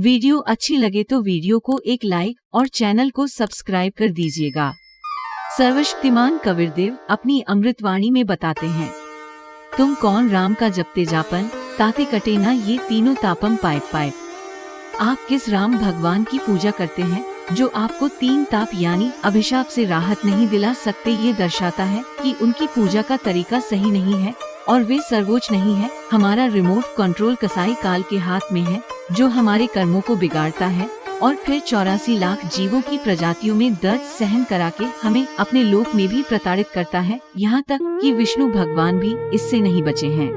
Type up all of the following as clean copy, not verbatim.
Video अच्छी लगे तो वीडियो को एक लाइक और चैनल को सब्सक्राइब कर दीजिएगा। सर्वशक्तिमान कबीरदेव अपनी अमृतवाणी में बताते हैं, तुम कौन राम का जपते जापन, ताते कटे ना ये तीनों तापम पाइप पाइप। आप किस राम भगवान की पूजा करते हैं जो आपको तीन ताप यानी अभिशाप से राहत नहीं दिला सकते। ये दर्शाता है कि उनकी पूजा का तरीका सही नहीं है और वे सर्वोच्च नहीं है। हमारा रिमोट कंट्रोल कसाई काल के हाथ में है जो हमारे कर्मों को बिगाड़ता है और फिर 84 लाख जीवों की प्रजातियों में दर्द सहन करा के हमें अपने लोक में भी प्रताड़ित करता है। यहाँ तक कि विष्णु भगवान भी इससे नहीं बचे हैं।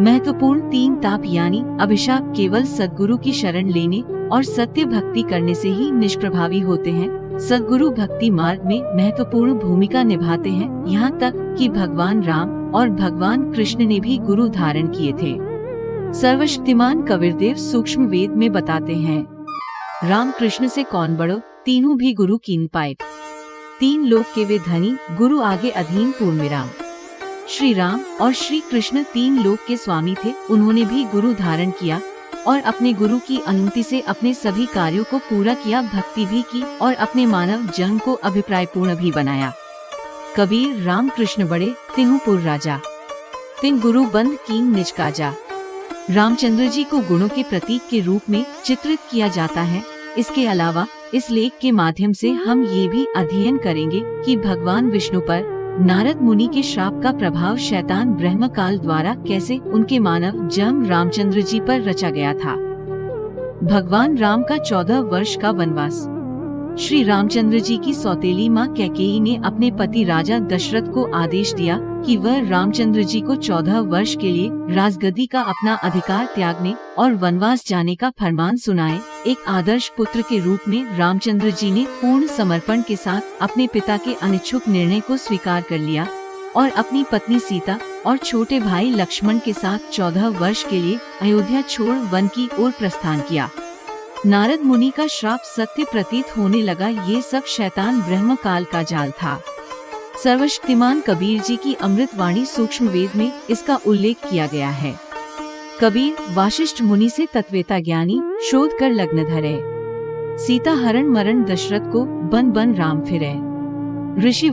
महत्वपूर्ण तीन ताप यानी अभिशाप केवल सद्गुरु की शरण लेने और सत्य भक्ति करने से ही निष्प्रभावी होते हैं। सद्गुरु भक्ति मार्ग में महत्वपूर्ण भूमिका निभाते हैं। यहाँ तक कि भगवान राम और भगवान कृष्ण ने भी गुरु धारण किए थे। सर्वशक्तिमान कबीरदेव सूक्ष्म वेद में बताते हैं, राम कृष्ण से कौन बड़ो, तीनों भी गुरु कीन पाए। तीन लोक के वे धनी, गुरु आगे अधीन पूर्ण राम। श्री राम और श्री कृष्ण तीन लोक के स्वामी थे। उन्होंने भी गुरु धारण किया और अपने गुरु की अनुमति से अपने सभी कार्यों को पूरा किया, भक्ति भी की और अपने मानव जन को अभिप्राय पूर्ण भी बनाया। कबीर राम कृष्ण बड़े, तिहु पुर राजा, तिन गुरु बंद कीन निज काजा। रामचंद्र जी को गुणों के प्रतीक के रूप में चित्रित किया जाता है। इसके अलावा इस लेख के माध्यम से हम ये भी अध्ययन करेंगे कि भगवान विष्णु पर नारद मुनि के श्राप का प्रभाव शैतान ब्रह्म काल द्वारा कैसे उनके मानव जम रामचंद्र जी पर रचा गया था। भगवान राम का 14 वर्ष का वनवास। श्री रामचंद्र जी की सौतेली माँ कैकेयी ने अपने पति राजा दशरथ को आदेश दिया कि वह रामचंद्र जी को 14 वर्ष के लिए राजगद्दी का अपना अधिकार त्यागने और वनवास जाने का फरमान सुनाए। एक आदर्श पुत्र के रूप में रामचंद्र जी ने पूर्ण समर्पण के साथ अपने पिता के अनिच्छुक निर्णय को स्वीकार कर लिया और अपनी पत्नी सीता और छोटे भाई लक्ष्मण के साथ 14 वर्ष के लिए अयोध्या छोड़ वन की ओर प्रस्थान किया। नारद मुनि का श्राप सत्य प्रतीत होने लगा। ये सब शैतान ब्रह्म काल का जाल था। सर्वशक्तिमान कबीर जी की अमृतवाणी सूक्ष्म वेद में इसका उल्लेख किया गया है। कबीर वाशिष्ठ मुनि से तत्वेता ज्ञानी, शोध कर लग्न धरे। सीता हरण मरण दशरथ को, बन बन राम फिरे। ऋषि